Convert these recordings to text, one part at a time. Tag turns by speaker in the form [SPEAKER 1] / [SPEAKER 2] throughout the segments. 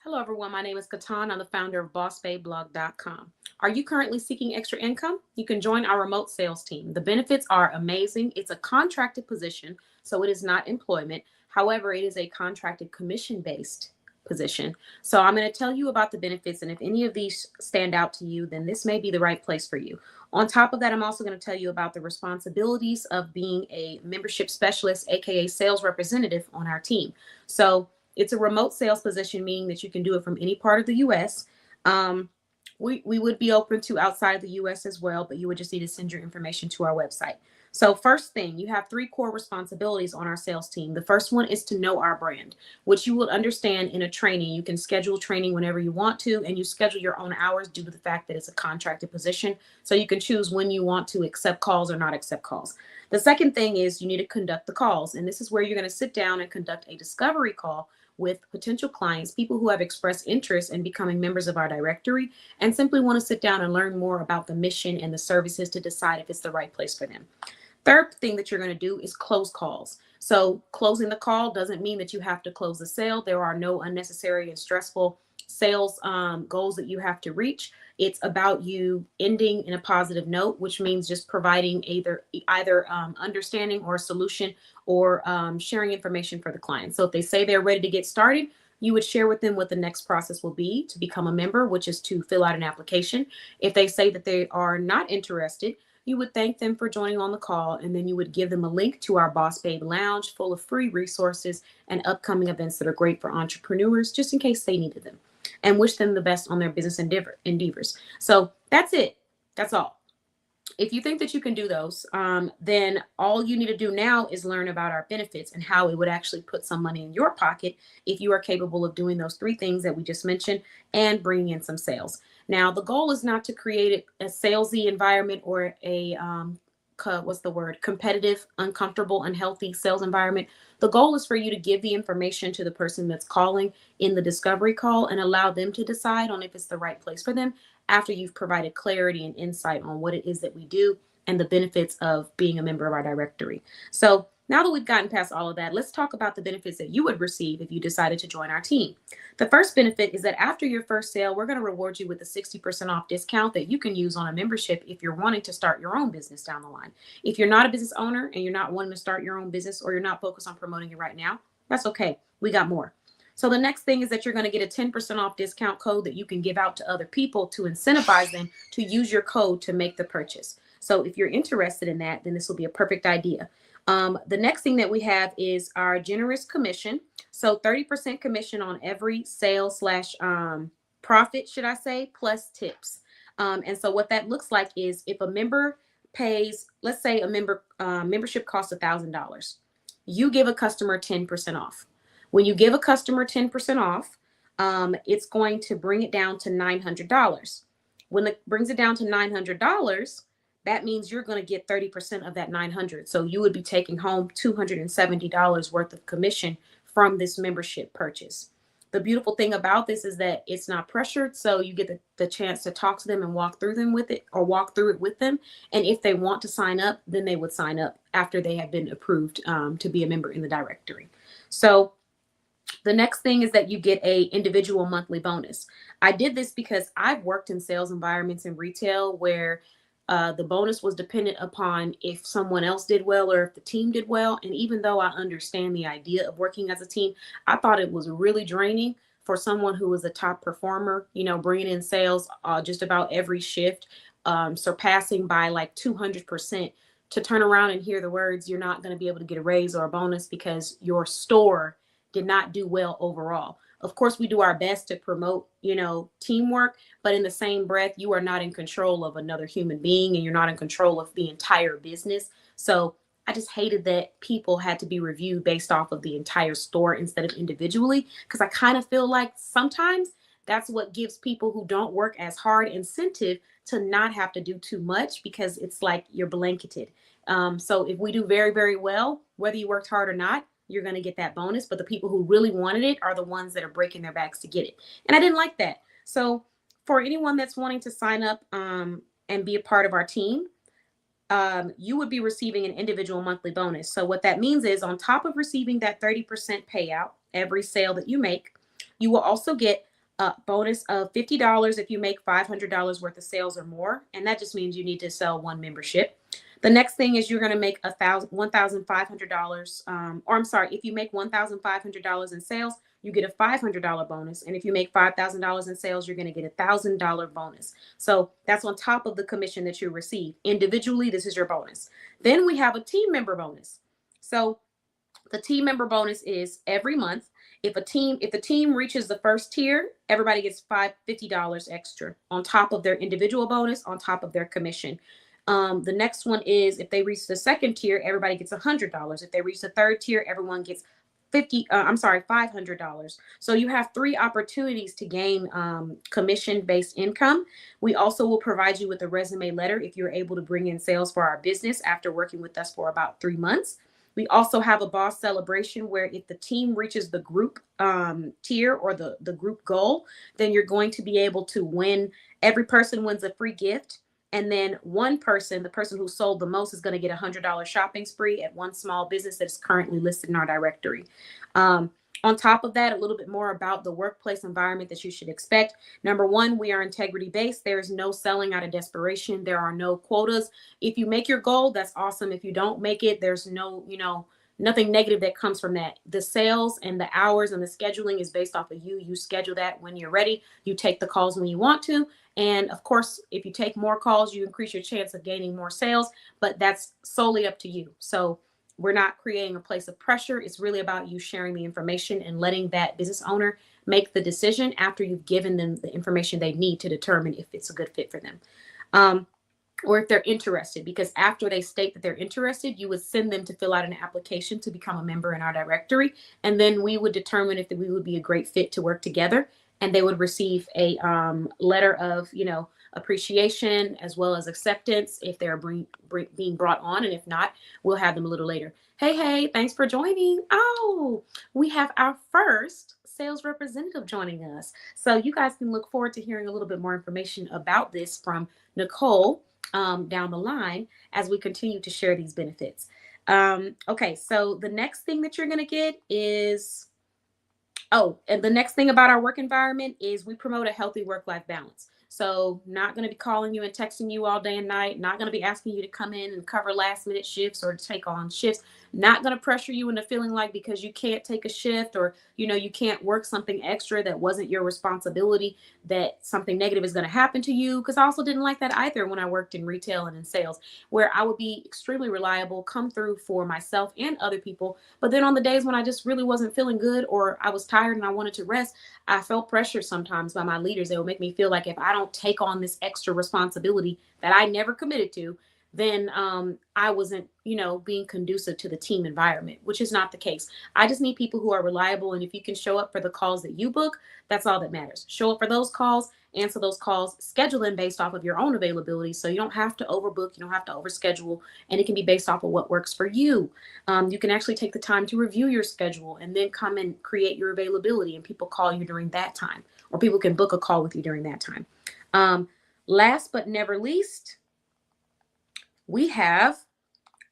[SPEAKER 1] Hello, everyone. My name is Katan. I'm the founder of BossBabeBlog.com. Are you currently seeking extra income? You can join our remote sales team. The benefits are amazing. It's a contracted position, so it is not employment. However, it is a contracted commission-based position. So I'm going to tell you about the benefits, and if any of these stand out to you, then this may be the right place for you. On top of that, I'm also going to tell you about the responsibilities of being a membership specialist, aka sales representative on our team. So it's a remote sales position, meaning that you can do it from any part of the U.S. Um, we would be open to outside the U.S. as well, but you would just need to send your information to our website. So first thing, you have three core responsibilities on our sales team. The first one is to know our brand, which you will understand in a training. You can schedule training whenever you want to, and you schedule your own hours due to the fact that it's a contracted position. So you can choose when you want to accept calls or not accept calls. The second thing is you need to conduct the calls, and this is where you're going to sit down and conduct a discovery call with potential clients, people who have expressed interest in becoming members of our directory and simply want to sit down and learn more about the mission and the services to decide if it's the right place for them. Third thing that you're going to do is close calls. So closing the call doesn't mean that you have to close the sale. There are no unnecessary and stressful sales goals that you have to reach. It's about you ending in a positive note, which means just providing either understanding or a solution or sharing information for the client. So if they say they're ready to get started, you would share with them what the next process will be to become a member, which is to fill out an application. If they say that they are not interested, you would thank them for joining on the call, and then you would give them a link to our Boss Babe Lounge full of free resources and upcoming events that are great for entrepreneurs, just in case they needed them, and wish them the best on their business endeavors. So that's it. That's all. If you think that you can do those, then all you need to do now is learn about our benefits and how it would actually put some money in your pocket if you are capable of doing those three things that we just mentioned and bringing in some sales. Now, the goal is not to create a salesy environment or a competitive, uncomfortable, unhealthy sales environment. The goal is for you to give the information to the person that's calling in the discovery call and allow them to decide on if it's the right place for them after you've provided clarity and insight on what it is that we do and the benefits of being a member of our directory. So now that we've gotten past all of that, let's talk about the benefits that you would receive if you decided to join our team. The first benefit is that after your first sale, we're going to reward you with a 60% off discount that you can use on a membership if you're wanting to start your own business down the line. If you're not a business owner and you're not wanting to start your own business, or you're not focused on promoting it right now, that's okay. We got more. So the next thing is that you're going to get a 10% off discount code that you can give out to other people to incentivize them to use your code to make the purchase. So if you're interested in that, then this will be a perfect idea. The next thing that we have is our generous commission. So 30% commission on every sale slash profit, should I say, plus tips. And so what that looks like is if a member pays, let's say a membership costs $1,000, you give a customer 10% off. When you give a customer 10% off, it's going to bring it down to $900. When it brings it down to $900, that means you're going to get 30% of that 900. So you would be taking home $270 worth of commission from this membership purchase. The beautiful thing about this is that it's not pressured. So you get the chance to talk to them and walk through it with them. And if they want to sign up, then they would sign up after they have been approved to be a member in the directory. So the next thing is that you get a individual monthly bonus. I did this because I've worked in sales environments in retail where the bonus was dependent upon if someone else did well or if the team did well. And even though I understand the idea of working as a team, I thought it was really draining for someone who was a top performer, bringing in sales just about every shift, surpassing by like 200%, to turn around and hear the words, you're not going to be able to get a raise or a bonus because your store did not do well overall. Of course, we do our best to promote, teamwork, but in the same breath, you are not in control of another human being and you're not in control of the entire business. So I just hated that people had to be reviewed based off of the entire store instead of individually, because I kind of feel like sometimes that's what gives people who don't work as hard incentive to not have to do too much, because it's like you're blanketed. So if we do very, very well, whether you worked hard or not, you're going to get that bonus. But the people who really wanted it are the ones that are breaking their backs to get it. And I didn't like that. So for anyone that's wanting to sign up and be a part of our team, you would be receiving an individual monthly bonus. So what that means is, on top of receiving that 30% payout every sale that you make, you will also get bonus of $50 if you make $500 worth of sales or more. And that just means you need to sell one membership. The next thing is you're going to make $1,500. Or I'm sorry, if you make $1,500 in sales, you get a $500 bonus. And if you make $5,000 in sales, you're going to get a $1,000 bonus. So that's on top of the commission that you receive. Individually, this is your bonus. Then we have a team member bonus. So the team member bonus is every month. If the team reaches the first tier, everybody gets $50 extra on top of their individual bonus, on top of their commission. The next one is if they reach the second tier, everybody gets $100. If they reach the third tier, everyone gets $500. So you have 3 opportunities to gain commission-based income. We also will provide you with a resume letter if you're able to bring in sales for our business after working with us for about 3 months. We also have a boss celebration where if the team reaches the group tier or the group goal, then you're going to be able to win. Every person wins a free gift. And then one person, the person who sold the most, is going to get a $100 shopping spree at one small business that is currently listed in our directory. On top of that, a little bit more about the workplace environment that you should expect. Number one, we are integrity based. There is no selling out of desperation. There are no quotas. If you make your goal, that's awesome. If you don't make it, there's no, nothing negative that comes from that. The sales and the hours and the scheduling is based off of you. You schedule that when you're ready. You take the calls when you want to. And of course, if you take more calls, you increase your chance of gaining more sales, but that's solely up to you. So we're not creating a place of pressure. It's really about you sharing the information and letting that business owner make the decision after you've given them the information they need to determine if it's a good fit for them. Or if they're interested, because after they state that they're interested, you would send them to fill out an application to become a member in our directory. And then we would determine if we would be a great fit to work together. And they would receive a letter of, appreciation as well as acceptance if they're being brought on. And if not, we'll have them a little later. Hey, thanks for joining. Oh, we have our first sales representative joining us. So you guys can look forward to hearing a little bit more information about this from Nicole down the line as we continue to share these benefits. Okay, so the next thing that you're going to get is, and the next thing about our work environment is we promote a healthy work-life balance. So not going to be calling you and texting you all day and night, not going to be asking you to come in and cover last minute shifts or to take on shifts, not going to pressure you into feeling like because you can't take a shift or, you can't work something extra that wasn't your responsibility, that something negative is going to happen to you. Because I also didn't like that either when I worked in retail and in sales, where I would be extremely reliable, come through for myself and other people. But then on the days when I just really wasn't feeling good or I was tired and I wanted to rest, I felt pressured sometimes by my leaders. They would make me feel like if I don't take on this extra responsibility that I never committed to, then I wasn't, being conducive to the team environment, which is not the case. I just need people who are reliable. And if you can show up for the calls that you book, that's all that matters. Show up for those calls, answer those calls, schedule them based off of your own availability. So you don't have to overbook, you don't have to overschedule, and it can be based off of what works for you. You can actually take the time to review your schedule and then come and create your availability, and people call you during that time, or people can book a call with you during that time. Last but never least, we have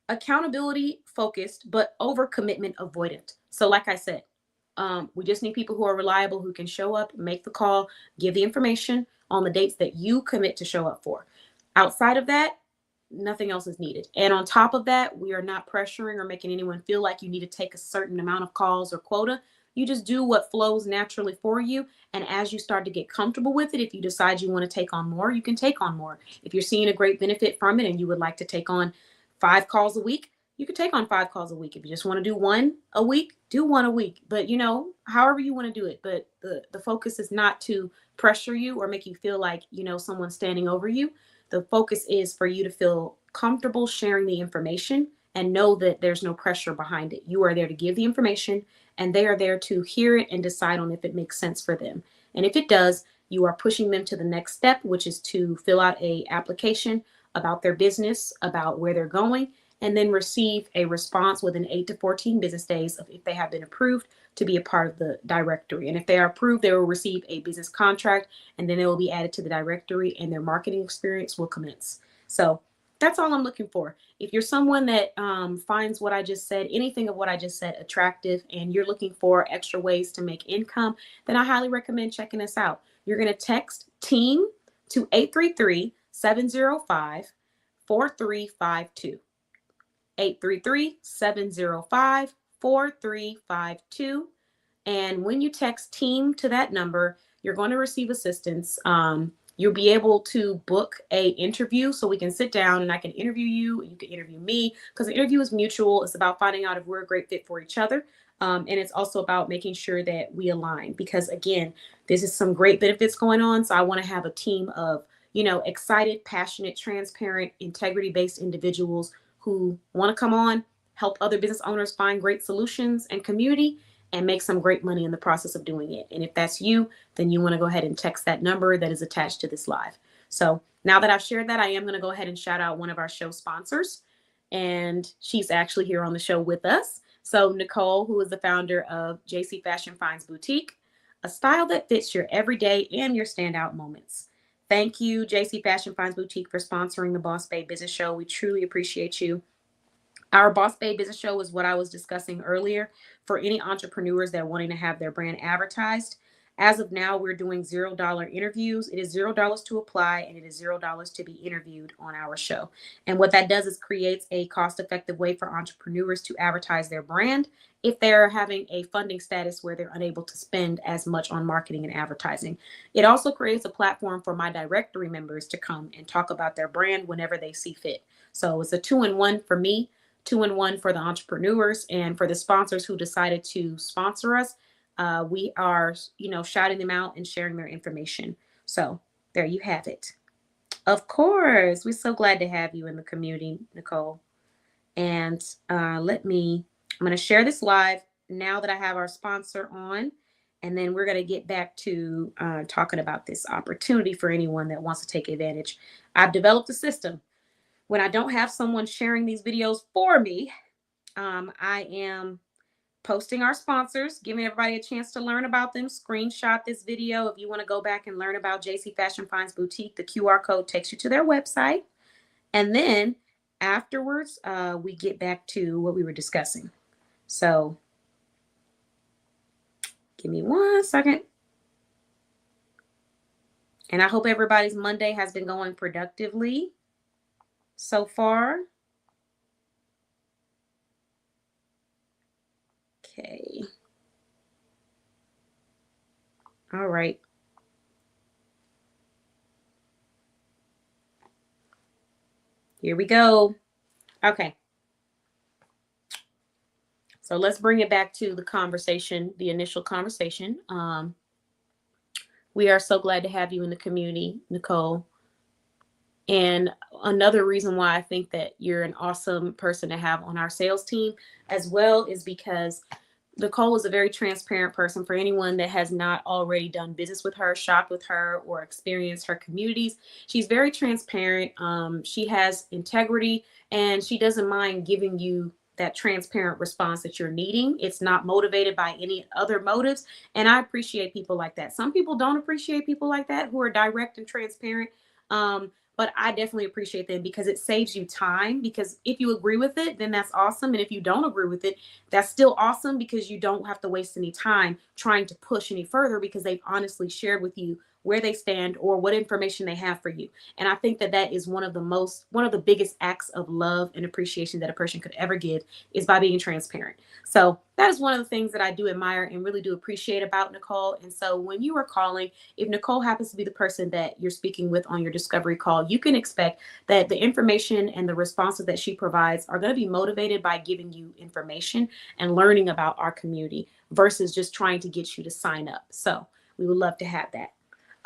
[SPEAKER 1] accountability focused, but overcommitment avoidant. So like I said, we just need people who are reliable, who can show up, make the call, give the information on the dates that you commit to show up for. Outside of that, nothing else is needed. And on top of that, we are not pressuring or making anyone feel like you need to take a certain amount of calls or quota. You just do what flows naturally for you. And as you start to get comfortable with it, if you decide you want to take on more, you can take on more. If you're seeing a great benefit from it and you would like to take on 5 calls a week, you can take on 5 calls a week. If you just want to do 1 a week, do 1 a week. But, however you want to do it. But the focus is not to pressure you or make you feel like, someone's standing over you. The focus is for you to feel comfortable sharing the information and know that there's no pressure behind it. You are there to give the information, and they are there to hear it and decide on if it makes sense for them. And if it does, you are pushing them to the next step, which is to fill out a application about their business, about where they're going, and then receive a response within 8 to 14 business days of if they have been approved to be a part of the directory. And if they are approved, they will receive a business contract, and then they will be added to the directory and their marketing experience will commence. So That's all I'm looking for. If you're someone that finds what I just said, anything of what I just said, attractive, and you're looking for extra ways to make income, then I highly recommend checking us out. You're going to text TEAM to 833-705-4352. 833-705-4352. And when you text TEAM to that number, you're going to receive assistance. You'll be able to book a interview so we can sit down and I can interview you. You can interview me because the interview is mutual. It's about finding out if we're a great fit for each other. And it's also about making sure that we align because, again, this is some great benefits going on. So I want to have a team of, excited, passionate, transparent, integrity based individuals who want to come on, help other business owners find great solutions and community and make some great money in the process of doing it. And if that's you, then you want to go ahead and text that number that is attached to this live. So now that I've shared that, I am going to go ahead and shout out one of our show sponsors. And she's actually here on the show with us. So Nicole, who is the founder of JC Fashion Finds Boutique, a style that fits your everyday and your standout moments. Thank you, JC Fashion Finds Boutique, for sponsoring the Boss Babe Business Show. We truly appreciate you. Our Boss Babe Business Show is what I was discussing earlier for any entrepreneurs that are wanting to have their brand advertised. As of now, we're doing $0 interviews. It is $0 to apply and it is $0 to be interviewed on our show. And what that does is creates a cost-effective way for entrepreneurs to advertise their brand if they're having a funding status where they're unable to spend as much on marketing and advertising. It also creates a platform for my directory members to come and talk about their brand whenever they see fit. So it's a 2-in-1 for me. 2-in-1 for the entrepreneurs and for the sponsors who decided to sponsor us. We are, shouting them out and sharing their information. So there you have it. Of course, we're so glad to have you in the community, Nicole. And I'm going to share this live now that I have our sponsor on. And then we're going to get back to talking about this opportunity for anyone that wants to take advantage. I've developed a system. When I don't have someone sharing these videos for me, I am posting our sponsors, giving everybody a chance to learn about them. Screenshot this video if you want to go back and learn about JC Fashion Finds Boutique. The QR code takes you to their website. And then afterwards, we get back to what we were discussing. So give me 1 second. And I hope everybody's Monday has been going productively so far. Okay. All right. Here we go. Okay. So let's bring it back to the conversation, the initial conversation. We are so glad to have you in the community, Nicole. And another reason why I think that you're an awesome person to have on our sales team as well is because Nicole is a very transparent person. For anyone that has not already done business with her, shopped with her, or experienced her communities, she's very transparent. She has integrity and she doesn't mind giving you that transparent response that you're needing. It's not motivated by any other motives. And I appreciate people like that. Some people don't appreciate people like that who are direct and transparent. But I definitely appreciate them because it saves you time. Because if you agree with it, then that's awesome. And if you don't agree with it, that's still awesome because you don't have to waste any time trying to push any further because they've honestly shared with you where they stand or what information they have for you. And I think that that is one of the biggest acts of love and appreciation that a person could ever give is by being transparent. So that is one of the things that I do admire and really do appreciate about Nicole. And so when you are calling, if Nicole happens to be the person that you're speaking with on your discovery call, you can expect that the information and the responses that she provides are going to be motivated by giving you information and learning about our community versus just trying to get you to sign up. So we would love to have that.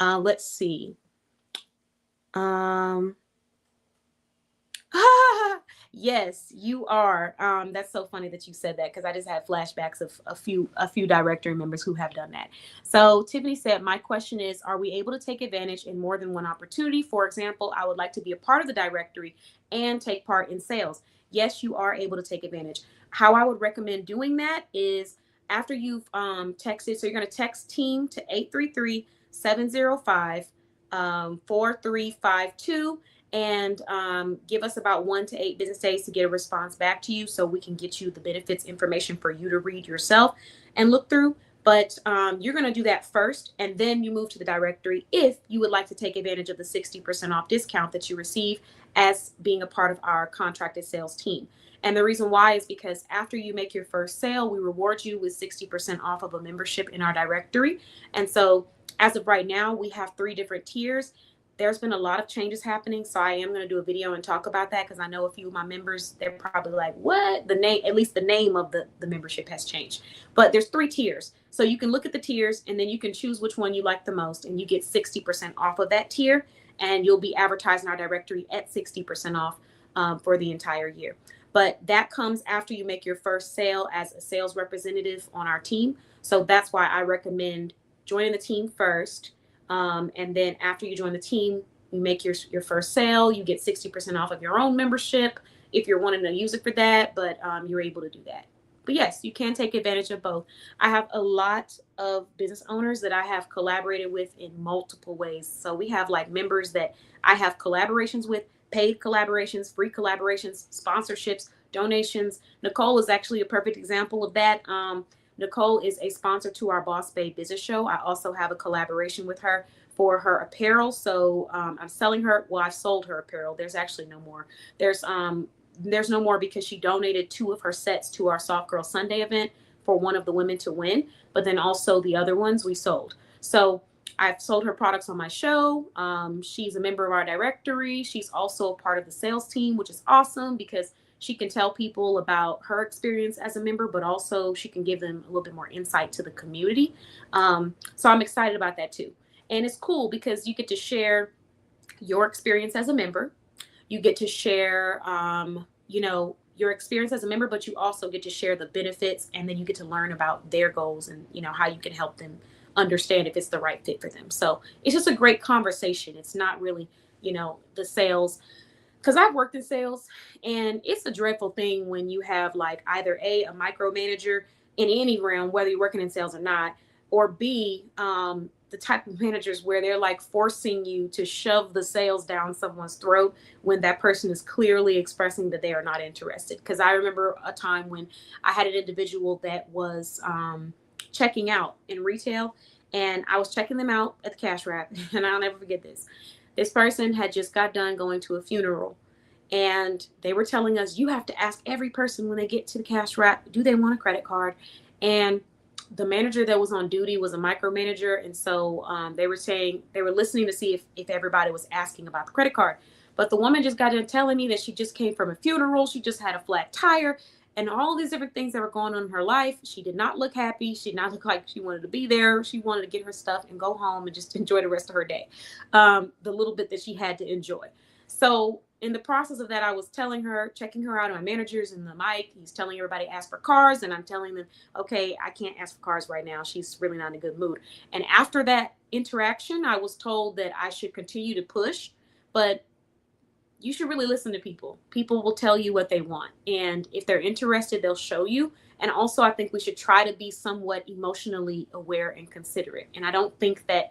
[SPEAKER 1] Let's see. Yes, you are. That's so funny that you said that because I just had flashbacks of a few directory members who have done that. So Tiffany said, my question is, are we able to take advantage in more than one opportunity? For example, I would like to be a part of the directory and take part in sales. Yes, you are able to take advantage. How I would recommend doing that is after you've texted, so you're going to text team to 833-705-4352. and give us about 1 to 8 business days to get a response back to you so we can get you the benefits information for you to read yourself and look through. But you're going to do that first, and then you move to the directory if you would like to take advantage of the 60% off discount that you receive as being a part of our contracted sales team. And the reason why is because after you make your first sale, we reward you with 60% off of a membership in our directory. And so as of right now, we have 3 different tiers. There's been a lot of changes happening, so I am going to do a video and talk about that because I know a few of my members, they're probably like, what? The name, at least the name of the membership has changed. But there's 3 tiers. So you can look at the tiers and then you can choose which one you like the most, and you get 60% off of that tier, and you'll be advertising our directory at 60% off for the entire year. But that comes after you make your first sale as a sales representative on our team. So that's why I recommend joining the team first. And then after you join the team, you make your first sale, you get 60% off of your own membership if you're wanting to use it for that, but you're able to do that. But yes, you can take advantage of both. I have a lot of business owners that I have collaborated with in multiple ways. So we have like members that I have collaborations with, paid collaborations, free collaborations, sponsorships, donations. Nicole is actually a perfect example of that. Nicole is a sponsor to our Boss Babe Business Show. I also have a collaboration with her for her apparel. So I'm selling her. Well, I've sold her apparel. There's actually no more. There's no more because she donated 2 of her sets to our Soft Girl Sunday event for one of the women to win. But then also the other ones we sold. So I've sold her products on my show. She's a member of our directory. She's also a part of the sales team, which is awesome because she can tell people about her experience as a member, but also she can give them a little bit more insight to the community. So I'm excited about that too. And it's cool because you get to share your experience as a member. You get to share, your experience as a member, but you also get to share the benefits, and then you get to learn about their goals and, how you can help them understand if it's the right fit for them. So it's just a great conversation. It's not really, the sales, because I've worked in sales, and it's a dreadful thing when you have like either a micromanager in any realm, whether you're working in sales or not, or B, the type of managers where they're like forcing you to shove the sales down someone's throat when that person is clearly expressing that they are not interested. Because I remember a time when I had an individual that was checking out in retail, and I was checking them out at the cash wrap, and I'll never forget this. This person had just got done going to a funeral, and they were telling us, you have to ask every person when they get to the cash wrap, do they want a credit card? And the manager that was on duty was a micromanager. And so they were saying, they were listening to see if everybody was asking about the credit card. But the woman just got done telling me that she just came from a funeral. She just had a flat tire and all these different things that were going on in her life. She did not look happy. She did not look like she wanted to be there. She wanted to get her stuff and go home and just enjoy the rest of her day. The little bit that she had to enjoy. So in the process of that, I was telling her, checking her out, and my manager's in the mic. He's telling everybody ask for cars, and I'm telling them, okay, I can't ask for cars right now. She's really not in a good mood. And after that interaction, I was told that I should continue to push, but you should really listen to people. People will tell you what they want. And if they're interested, they'll show you. And also, I think we should try to be somewhat emotionally aware and considerate. And I don't think that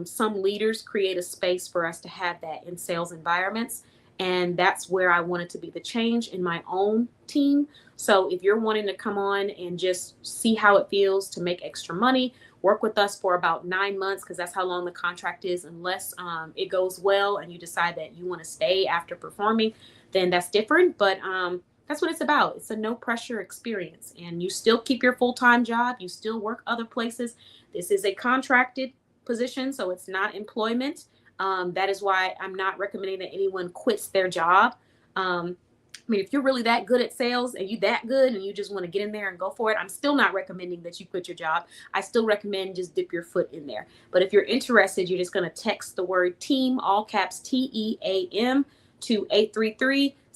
[SPEAKER 1] some leaders create a space for us to have that in sales environments. And that's where I wanted to be the change in my own team. So if you're wanting to come on and just see how it feels to make extra money, work with us for about 9 months, because that's how long the contract is, unless it goes well and you decide that you want to stay after performing, then that's different. But that's what it's about. It's a no pressure experience, and you still keep your full-time job. You still work other places. This is a contracted position, so it's not employment. That is why I'm not recommending that anyone quits their job. I mean, if you're really that good at sales and you that good and you just want to get in there and go for it, I'm still not recommending that you quit your job. I still recommend just dip your foot in there. But if you're interested, you're just going to text the word team, all caps TEAM, to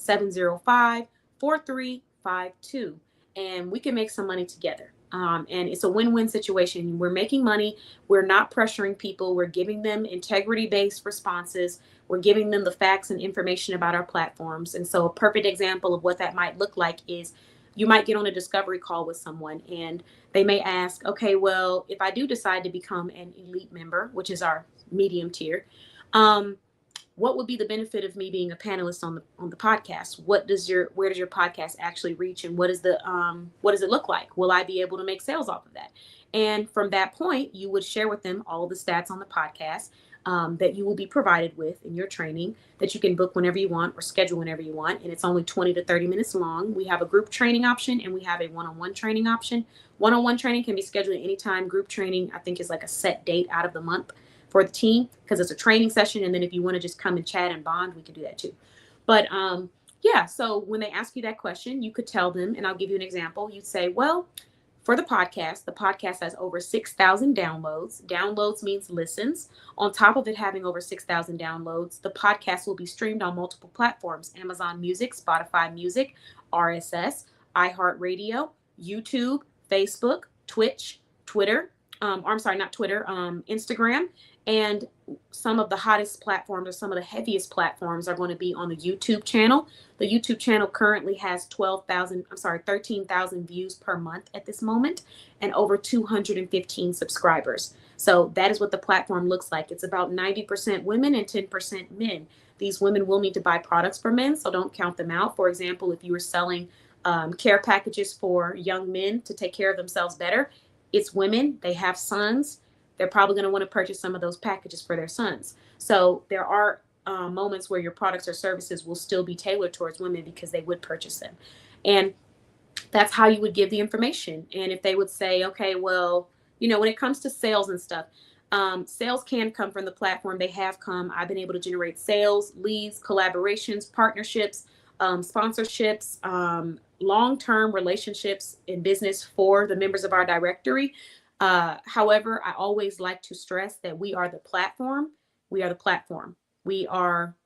[SPEAKER 1] 833-705-4352. And we can make some money together. And it's a win-win situation. We're making money. We're not pressuring people. We're giving them integrity-based responses. We're giving them the facts and information about our platforms. And so a perfect example of what that might look like is you might get on a discovery call with someone and they may ask, okay, well, if I do decide to become an elite member, which is our medium tier, what would be the benefit of me being a panelist on the podcast? Where does your podcast actually reach, and what does it look like? Will I be able to make sales off of that? And from that point, you would share with them all the stats on the podcast that you will be provided with in your training, that you can book whenever you want or schedule whenever you want. And it's only 20 to 30 minutes long. We have a group training option and we have a one-on-one training option. One-on-one training can be scheduled at any time. Group training, I think, is like a set date out of the month for the team, because it's a training session. And then if you want to just come and chat and bond, we can do that too. But yeah, so when they ask you that question, you could tell them, and I'll give you an example. You'd say, well, for the podcast has over 6,000 downloads. Downloads means listens. On top of it having over 6,000 downloads, the podcast will be streamed on multiple platforms: Amazon Music, Spotify Music, RSS, iHeartRadio, YouTube, Facebook, Twitch, Twitter. I'm sorry, not Twitter, Instagram. And some of the hottest platforms, or some of the heaviest platforms, are going to be on the YouTube channel. The YouTube channel currently has 13,000 views per month at this moment, and over 215 subscribers. So that is what the platform looks like. It's about 90% women and 10% men. These women will need to buy products for men, so don't count them out. For example, if you were selling care packages for young men to take care of themselves better, it's women, they have sons, they're probably going to want to purchase some of those packages for their sons. So there are moments where your products or services will still be tailored towards women because they would purchase them. And that's how you would give the information. And if they would say, okay, well, when it comes to sales and stuff, sales can come from the platform. They have come. I've been able to generate sales, leads, collaborations, partnerships, sponsorships, long-term relationships in business for the members of our directory. However, I always like to stress that we are the platform. We are the platform. We are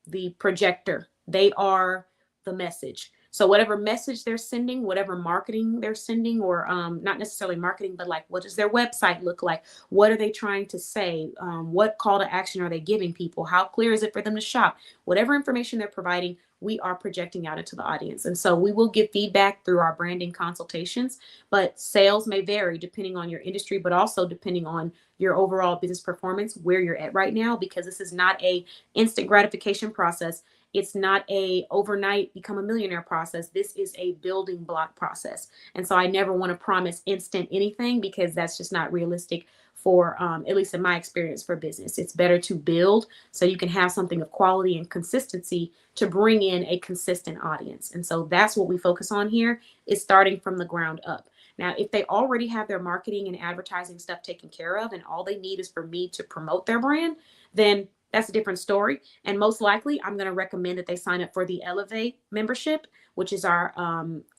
[SPEAKER 1] the projector. They are the message. So whatever message they're sending, whatever marketing they're sending, or not necessarily marketing, but like, what does their website look like? What are they trying to say? What call to action are they giving people? How clear is it for them to shop? Whatever information they're providing, we are projecting out into the audience. And so we will give feedback through our branding consultations, but sales may vary depending on your industry, but also depending on your overall business performance, where you're at right now, because this is not a instant gratification process. It's not a overnight become a millionaire process. This is a building block process. And so I never want to promise instant anything, because that's just not realistic for, at least in my experience, for business. It's better to build so you can have something of quality and consistency to bring in a consistent audience. And so that's what we focus on here, is starting from the ground up. Now, if they already have their marketing and advertising stuff taken care of, and all they need is for me to promote their brand, then that's a different story. And most likely, I'm going to recommend that they sign up for the Elevate membership, which is our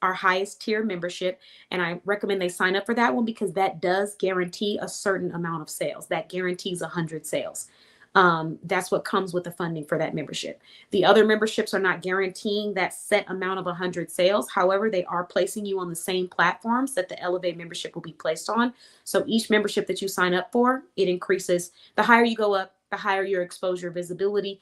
[SPEAKER 1] highest tier membership. And I recommend they sign up for that one, because that does guarantee a certain amount of sales. That guarantees 100 sales. That's what comes with the funding for that membership. The other memberships are not guaranteeing that set amount of 100 sales. However, they are placing you on the same platforms that the Elevate membership will be placed on. So each membership that you sign up for, it increases. The higher you go up, the higher your exposure, visibility,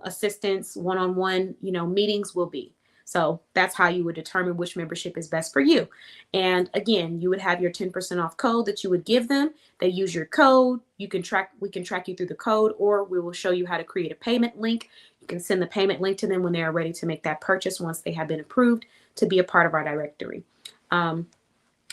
[SPEAKER 1] assistance, one-on-one, meetings will be. So that's how you would determine which membership is best for you. And again, you would have your 10% off code that you would give them. They use your code. We can track you through the code, or we will show you how to create a payment link. You can send the payment link to them when they are ready to make that purchase, once they have been approved to be a part of our directory.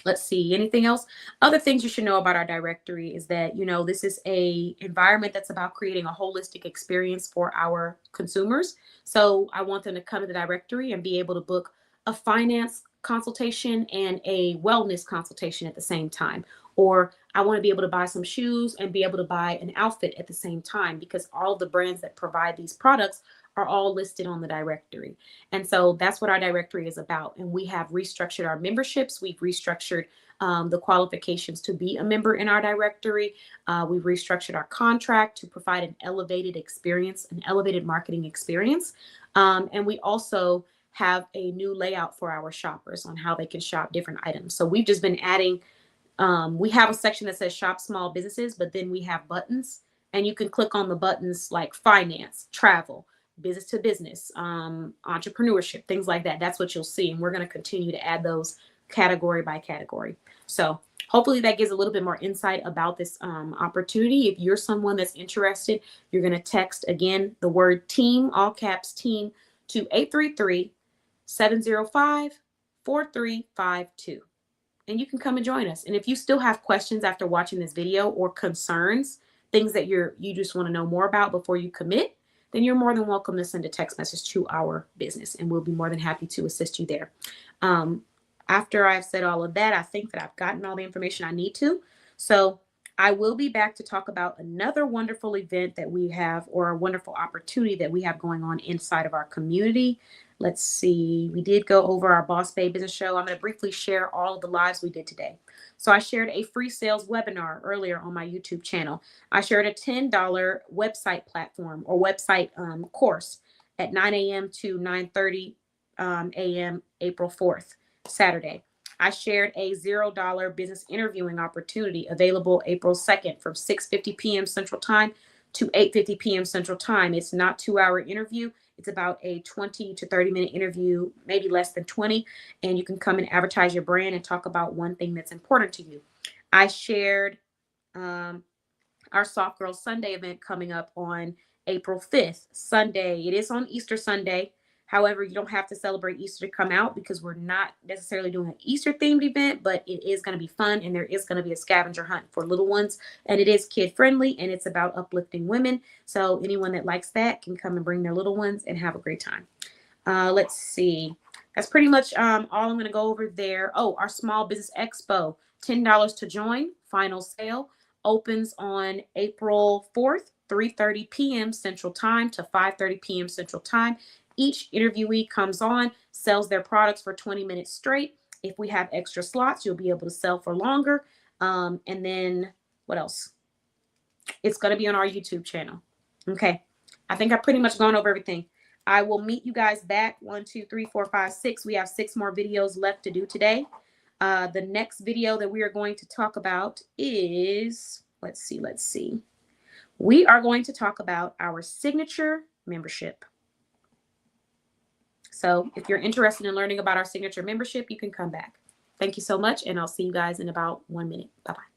[SPEAKER 1] Let's see, anything else? Other things you should know about our directory is that, this is a environment that's about creating a holistic experience for our consumers. So I want them to come to the directory and be able to book a finance consultation and a wellness consultation at the same time. Or I want to be able to buy some shoes and be able to buy an outfit at the same time, because all the brands that provide these products are all listed on the directory. And so that's what our directory is about. And we have restructured our memberships. We've restructured the qualifications to be a member in our directory. We've restructured our contract to provide an elevated experience, an elevated marketing experience. And we also have a new layout for our shoppers on how they can shop different items. So we've just been adding, we have a section that says shop small businesses, but then we have buttons, and you can click on the buttons like finance, travel, business to business, entrepreneurship, things like that. That's what you'll see. And we're going to continue to add those category by category. So hopefully that gives a little bit more insight about this opportunity. If you're someone that's interested, you're going to text again the word team, all caps team, to 833-705-4352. And you can come and join us. And if you still have questions after watching this video or concerns, things that you just want to know more about before you commit, then you're more than welcome to send a text message to our business, and we'll be more than happy to assist you there. After I've said all of that, I think that I've gotten all the information I need to. So I will be back to talk about another wonderful event that we have, or a wonderful opportunity that we have going on inside of our community. Let's see. We did go over our Boss Babe Business Show. I'm going to briefly share all of the lives we did today. So I shared a free sales webinar earlier on my YouTube channel. I shared a $10 website platform or website course at 9 a.m. to 9:30 a.m. April 4th, Saturday. I shared a $0 business interviewing opportunity available April 2nd from 6:50 p.m. Central Time to 8:50 p.m. Central Time. It's not 2-hour interview. It's about a 20 to 30-minute interview, maybe less than 20, and you can come and advertise your brand and talk about one thing that's important to you. I shared our Soft Girl Sunday event coming up on April 5th, Sunday. It is on Easter Sunday. However, you don't have to celebrate Easter to come out, because we're not necessarily doing an Easter themed event, but it is going to be fun, and there is going to be a scavenger hunt for little ones, and it is kid friendly, and it's about uplifting women. So anyone that likes that can come and bring their little ones and have a great time. Let's see. That's pretty much all I'm going to go over there. Oh, our Small Business Expo, $10 to join. Final sale opens on April 4th, 3:30 p.m. Central Time to 5:30 p.m. Central Time. Each interviewee comes on, sells their products for 20 minutes straight. If we have extra slots, you'll be able to sell for longer. And then what else? It's going to be on our YouTube channel. Okay. I think I've pretty much gone over everything. I will meet you guys back. 1, 2, 3, 4, 5, 6. We have 6 more videos left to do today. The next video that we are going to talk about is, let's see. We are going to talk about our signature membership. So if you're interested in learning about our signature membership, you can come back. Thank you so much, and I'll see you guys in about 1 minute. Bye-bye.